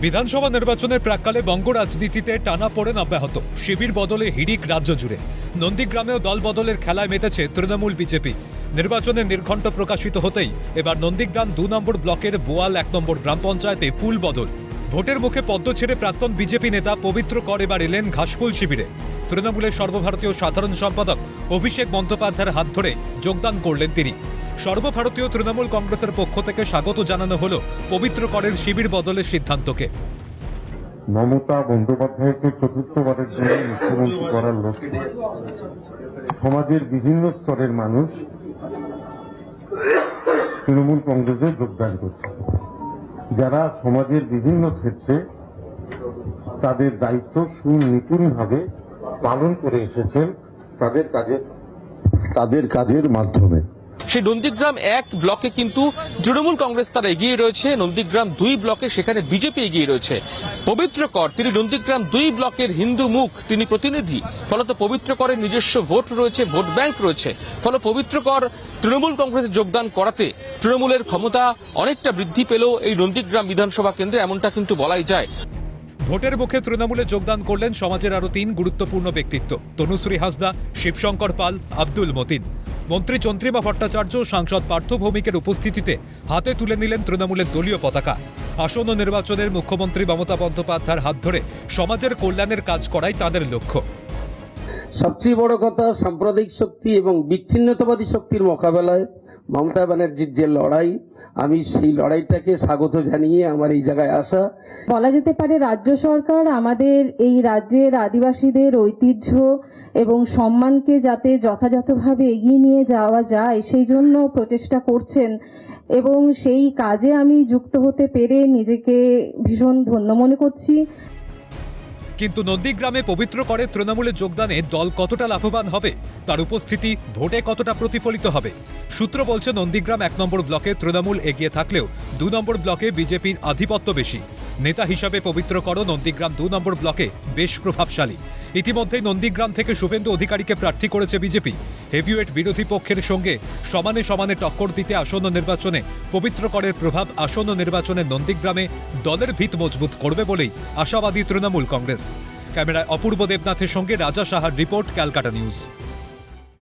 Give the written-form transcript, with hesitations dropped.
বিধানসভা নির্বাচনের প্রাক্কালে বঙ্গ রাজনীতিতে টানাপোড়েন অব্যাহত। শিবির বদলে হিড়িক রাজ্য জুড়ে। নন্দীগ্রামেও দল বদলের খেলায় মেতেছে তৃণমূল বিজেপি। নির্বাচনের নির্ঘণ্ট প্রকাশিত হতেই এবার নন্দীগ্রাম 2 নম্বর ব্লকের বোয়াল 1 নম্বর গ্রাম পঞ্চায়েতে ফুল বদল। ভোটের মুখে পদ্ম ছেড়ে প্রাক্তন বিজেপি নেতা পবিত্র কর এবার এলেন ঘাসফুল শিবিরে। তৃণমূলের সর্বভারতীয় সাধারণ সম্পাদক অভিষেক বন্দ্যোপাধ্যায়ের হাত ধরে যোগদান করলেন তিনি। সর্বভারতীয় তৃণমূল কংগ্রেসের পক্ষ থেকে স্বাগত জানানো হলো পবিত্র করের শিবির বদলের সিদ্ধান্তকে। মমতা বন্দ্যোপাধ্যায়কে চতুর্থবারের জন্য মুখ্যমন্ত্রী করার লক্ষ্যে সমাজের বিভিন্ন স্তরের মানুষ তৃণমূল কংগ্রেসে যোগদান করছে। যারা সমাজের বিভিন্ন ক্ষেত্রে তাদের দায়িত্ব সুনিপুণভাবে পালন করে এসেছেন তাদের কাজের মাধ্যমে। সেই নন্দীগ্রাম 1 ব্লকে কিন্তু তৃণমূল কংগ্রেস তারা এগিয়ে রয়েছে, নন্দীগ্রাম 2 ব্লকে সেখানে বিজেপি এগিয়ে রয়েছে। পবিত্র কর তিনি নন্দীগ্রাম 2 ব্লকের হিন্দু মুখ, তিনি প্রতিনিধি। ফলত পবিত্র করের নিজস্ব ভোট রয়েছে, ভোট ব্যাংক রয়েছে। ফলে পবিত্র কর তৃণমূল কংগ্রেসে যোগদান করাতে তৃণমূলের ক্ষমতা অনেকটা বৃদ্ধি পেল এই নন্দীগ্রাম বিধানসভা কেন্দ্রে, এমনটা কিন্তু বলাই যায়। ভোটের মুখে তৃণমূলে যোগদান করলেন সমাজের আরও 3 গুরুত্বপূর্ণ ব্যক্তিত্ব। তনুশ্রী হাঁসদা, শিবশঙ্কর পাল, আব্দুল মতিন। মন্ত্রী চন্দ্রিমা ভট্টাচার্য, সাংসদ পার্থ ভৌমিকের উপস্থিতিতে হাতে তুলে নিলেন তৃণমূলের দলীয় পতাকা। আসন্ন নির্বাচনের মুখ্যমন্ত্রী মমতা বন্দ্যোপাধ্যায়ের হাত ধরে সমাজের কল্যাণের কাজ করাই তাদের লক্ষ্য। সবচেয়ে বড় কথা, সাম্প্রদায়িক শক্তি এবং বিচ্ছিন্নতাবাদী শক্তির মোকাবেলায় মমতা ব্যানার্জির যে লড়াই, আমি সেই লড়াইটাকে স্বাগত জানিয়ে আমার এই জায়গায় আসা। বলা যেতে পারে রাজ্য সরকার আমাদের এই রাজ্যের আদিবাসীদের ঐতিহ্য এবং সম্মানকে যাতে যথাযথভাবে এগিয়ে নিয়ে যাওয়া যায় সেই জন্য প্রচেষ্টা করছেন, এবং সেই কাজে আমি যুক্ত হতে পেরে নিজেকে ভীষণ ধন্য মনে করছি। কিন্তু নন্দীগ্রামে পবিত্র করে তৃণমূলে যোগদানে দল কতটা লাভবান হবে, তার উপস্থিতি ভোটে কতটা প্রতিফলিত হবে। সূত্র বলছে নন্দীগ্রাম 1 নম্বর ব্লকে তৃণমূল এগিয়ে থাকলেও 2 নম্বর ব্লকে বিজেপির আধিপত্য বেশি। নেতা হিসাবে পবিত্র কর নন্দীগ্রাম 2 নম্বর ব্লকে বেশ প্রভাবশালী। ইতিমধ্যেই নন্দীগ্রাম থেকে শুভেন্দু অধিকারীকে প্রার্থী করেছে বিজেপি। হেভিওয়েট বিরোধী পক্ষের সঙ্গে সমানে সমানে টক্কর দিতে আসন্ন নির্বাচনে পবিত্র করের প্রভাব আসন্ন নির্বাচনে নন্দীগ্রামে দলের ভিত মজবুত করবে বলেই আশাবাদী তৃণমূল কংগ্রেস। ক্যামেরায় অপূর্ব দেবনাথের সঙ্গে রাজা সাহার রিপোর্ট, ক্যালকাটা নিউজ।